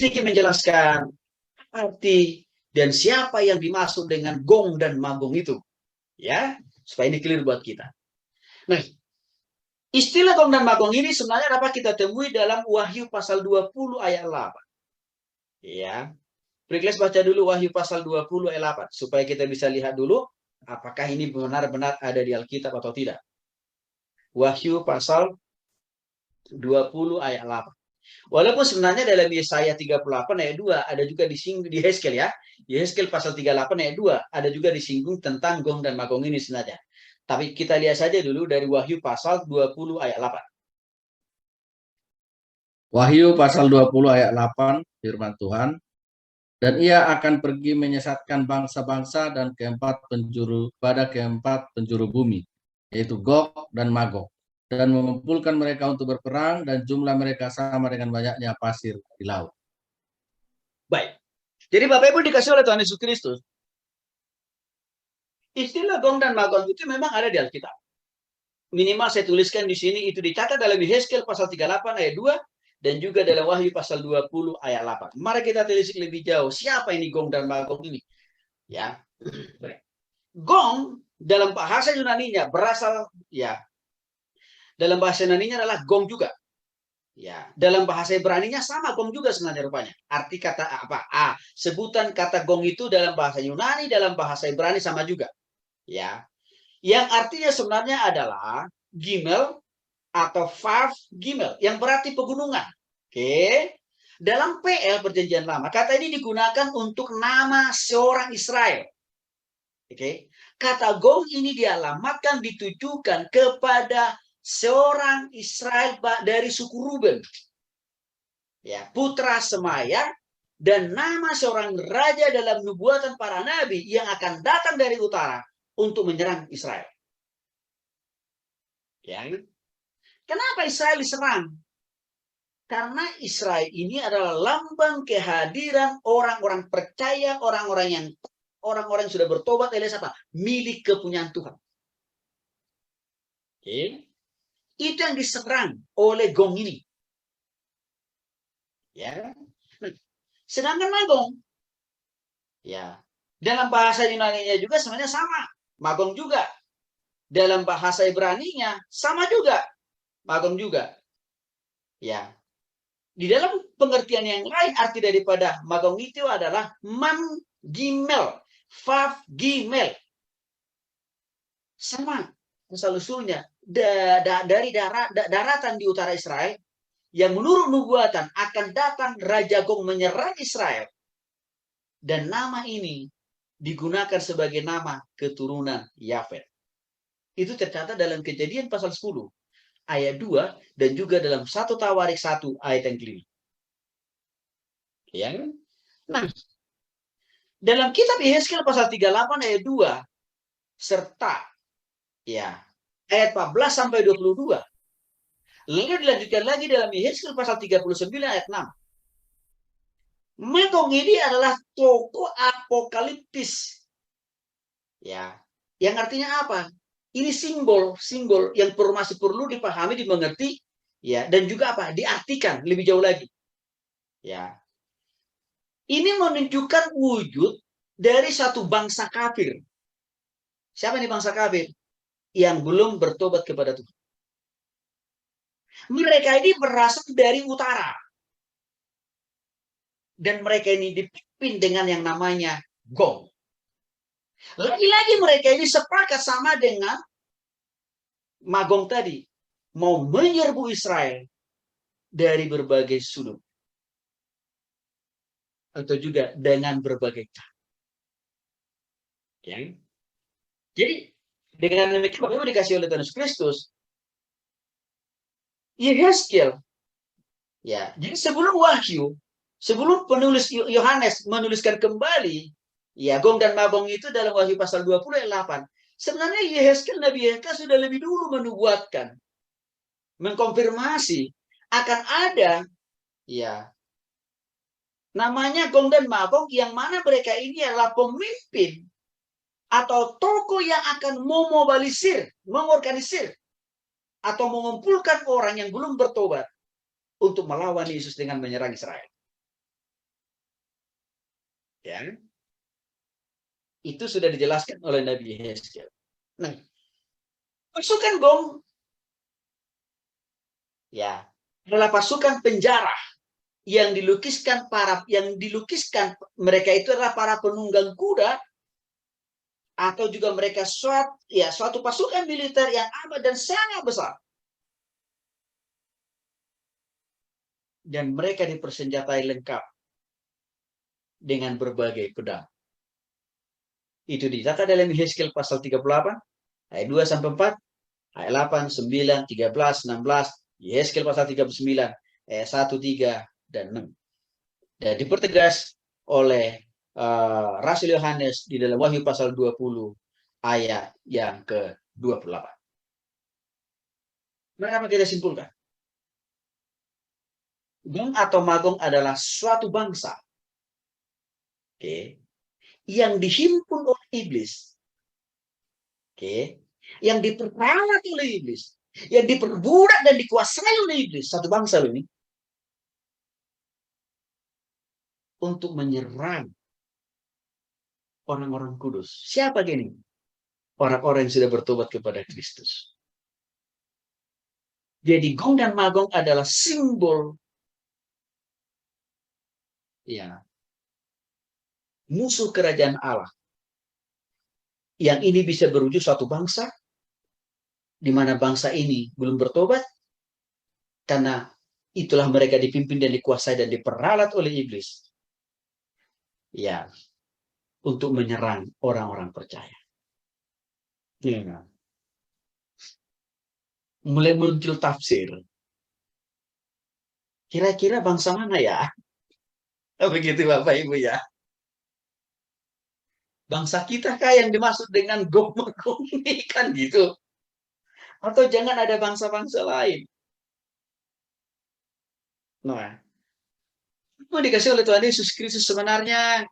sedikit menjelaskan arti dan siapa yang dimaksud dengan Gog dan Magog itu, ya, supaya ini clear buat kita. Nah, istilah Gog dan Magog ini sebenarnya dapat kita temui dalam Wahyu pasal 20 ayat 8. Ya. Perikles baca dulu Wahyu pasal 20 ayat 8 supaya kita bisa lihat dulu apakah ini benar-benar ada di Alkitab atau tidak. Wahyu pasal 20 ayat 8. Walaupun sebenarnya dalam Yesaya 38 ayat 2 ada juga disinggung di Hezkel, ya. Di Hezkel pasal 38 ayat 2 ada juga disinggung tentang Gog dan Magog ini sebenarnya. Tapi kita lihat saja dulu dari Wahyu pasal 20 ayat 8. Wahyu pasal 20 ayat 8 firman Tuhan. Dan ia akan pergi menyesatkan bangsa-bangsa dan keempat penjuru bumi, yaitu Gog dan Magog, dan mengumpulkan mereka untuk berperang, dan jumlah mereka sama dengan banyaknya pasir di laut. Baik. Jadi Bapak Ibu dikasih oleh Tuhan Yesus Kristus, istilah Gog dan Magog itu memang ada di Alkitab. Minimal saya tuliskan di sini, itu dicatat dalam Hezkel pasal 38 ayat 2 dan juga dalam Wahyu pasal 20 ayat 8. Mari kita telisik lebih jauh. Siapa ini Gog dan Magog ini? Ya. Gog dalam bahasa Yunani-nya berasal, ya, dalam bahasa Yunani-nya adalah Gog juga. Ya, dalam bahasa Ibrani-nya sama Gog juga sebenarnya rupanya. Arti kata apa? Sebutan kata Gog itu dalam bahasa Yunani, dalam bahasa Ibrani sama juga. Ya. Yang artinya sebenarnya adalah Gimel atau Vav Gimel, yang berarti pegunungan. Oke. Dalam PL Perjanjian Lama, kata ini digunakan untuk nama seorang Israel. Oke. Kata Gog ini dialamatkan, ditujukan kepada seorang Israel dari suku Ruben. Ya, putra Semaya, dan nama seorang raja dalam nubuatan para nabi yang akan datang dari utara untuk menyerang Israel. Ya. Kenapa Israel diserang? Karena Israel ini adalah lambang kehadiran orang-orang percaya, orang-orang yang sudah bertobat alias apa? Milik kepunyaan Tuhan. Oke. Itu yang diserang oleh Gog ini. Ya. Sedangkan Magog, ya, dalam bahasa Yunani-nya juga sebenarnya sama. Magog juga. Dalam bahasa Ibrani-nya sama juga. Magog juga. Ya. Di dalam pengertian yang lain, arti daripada Magog itu adalah Man Gimel, Vav Gimel. Sama asal-usulnya dari daratan di utara Israel, yang menurut nubuatan akan datang Raja Gog menyerang Israel. Dan nama ini digunakan sebagai nama keturunan Yafet. Itu tercatat dalam Kejadian pasal 10 ayat 2 dan juga dalam 1 Tawarik 1 ayat yang kelima. Ya. Nah, dalam kitab Yehezkel pasal 38 ayat 2 serta, ya, ayat 14 sampai 22. Lalu dilanjutkan lagi dalam Yehezkel pasal 39 ayat 6. Magog ini adalah tokoh apokaliptis. Ya, yang artinya apa? Ini simbol yang masih perlu dipahami, dimengerti, ya, dan juga apa? Diartikan lebih jauh lagi. Ya. Ini menunjukkan wujud dari satu bangsa kafir. Siapa ini bangsa kafir? Yang belum bertobat kepada Tuhan. Mereka ini berasal dari utara. Dan mereka ini dipimpin dengan yang namanya Gog. Lagi-lagi mereka ini sepakat sama dengan Magog tadi. Mau menyerbu Israel dari berbagai sudut. Atau juga dengan berbagai cara. Ya. Jadi, dengan demikian Bapak Ibu dikasih oleh Tuhan Yesus Kristus, Yehezkel, ya, jadi sebelum Wahyu, sebelum penulis Yohanes menuliskan kembali, ya, Gog dan Magog itu dalam Wahyu pasal 20 ayat 8, sebenarnya Nabi Yehezkel sudah lebih dulu menubuatkan, mengkonfirmasi akan ada, ya, namanya Gog dan Magog, yang mana mereka ini adalah pemimpin atau tokoh yang akan memobilisir, mengorganisir, atau mengumpulkan orang yang belum bertobat untuk melawan Yesus dengan menyerang Israel. Ya. Itu sudah dijelaskan oleh Nabi Yeskel. Nah, pasukan gong ya adalah pasukan penjara yang dilukiskan mereka itu adalah para penunggang kuda, atau juga mereka suatu pasukan militer yang amat dan sangat besar. Dan mereka dipersenjatai lengkap dengan berbagai pedang. Itu dicatat dalam Yeskel pasal 38 ayat 2 sampai 4, ayat 8, 9, 13, 16, Yeskel pasal 39 ayat 1, 3 dan 6. Dan dipertegas oleh Rasul Yohanes di dalam Wahyu pasal 20 ayat yang ke-28. Maka kita simpulkan, Gog atau Magog adalah suatu bangsa, yang dihimpun oleh iblis, yang diperalat oleh iblis, yang diperbudak dan dikuasai oleh iblis, satu bangsa ini, untuk menyerang orang-orang kudus. Siapa gini? Orang-orang yang sudah bertobat kepada Kristus. Jadi Gog dan Magog adalah simbol musuh kerajaan Allah. Yang ini bisa berwujud suatu bangsa, di mana bangsa ini belum bertobat, karena itulah mereka dipimpin dan dikuasai dan diperalat oleh iblis. Ya, untuk menyerang orang-orang percaya. Ya. Mulai muncul tafsir. Kira-kira bangsa mana ya? Begitu Bapak Ibu ya. Bangsa kita kah yang dimaksud dengan Gog Magog ini, kan gitu? Atau jangan ada bangsa-bangsa lain? Nah, itu dikasih oleh Tuhan Yesus Kristus sebenarnya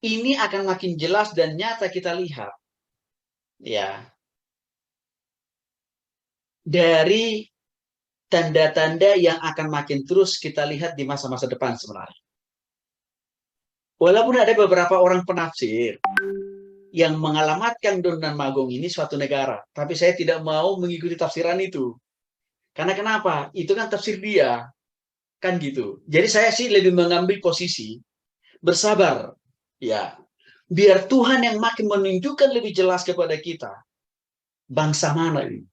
ini akan makin jelas dan nyata kita lihat. Ya. Dari tanda-tanda yang akan makin terus kita lihat di masa-masa depan sebenarnya. Walaupun ada beberapa orang penafsir yang mengalamatkan Gog dan Magog ini suatu negara, tapi saya tidak mau mengikuti tafsiran itu. Karena kenapa? Itu kan tafsir dia. Kan gitu. Jadi saya sih lebih mengambil posisi bersabar. Ya. Biar Tuhan yang makin menunjukkan lebih jelas kepada kita bangsa mana ini.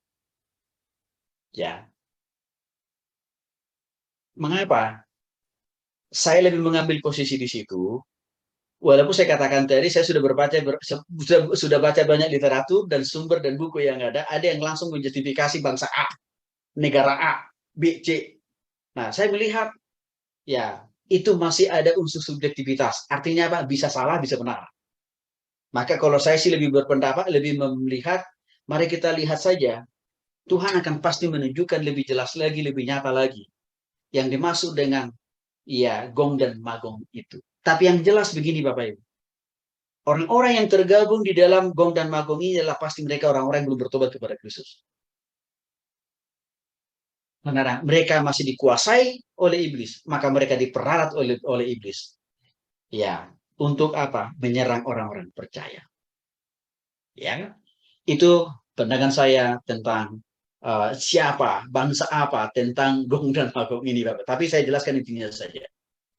Ya. Mengapa? Saya lebih mengambil posisi di situ. Walaupun saya katakan tadi, saya sudah sudah baca banyak literatur dan sumber dan buku yang ada yang langsung menjustifikasi bangsa A, negara A, B, C. Nah, saya melihat, ya, itu masih ada unsur subjektivitas. Artinya apa? Bisa salah, bisa benar. Maka kalau saya sih lebih berpendapat, lebih melihat, mari kita lihat saja, Tuhan akan pasti menunjukkan lebih jelas lagi, lebih nyata lagi. Yang dimaksud dengan, ya, Gog dan Magog itu. Tapi yang jelas begini Bapak Ibu. Orang-orang yang tergabung di dalam Gog dan Magog ini adalah pasti mereka orang-orang yang belum bertobat kepada Kristus. Karena mereka masih dikuasai oleh iblis, maka mereka diperalat oleh iblis. Ya, untuk apa? Menyerang orang-orang percaya. Ya, itu pandangan saya tentang siapa, bangsa apa, tentang Gog dan Magog ini Bapak. Tapi saya jelaskan intinya saja.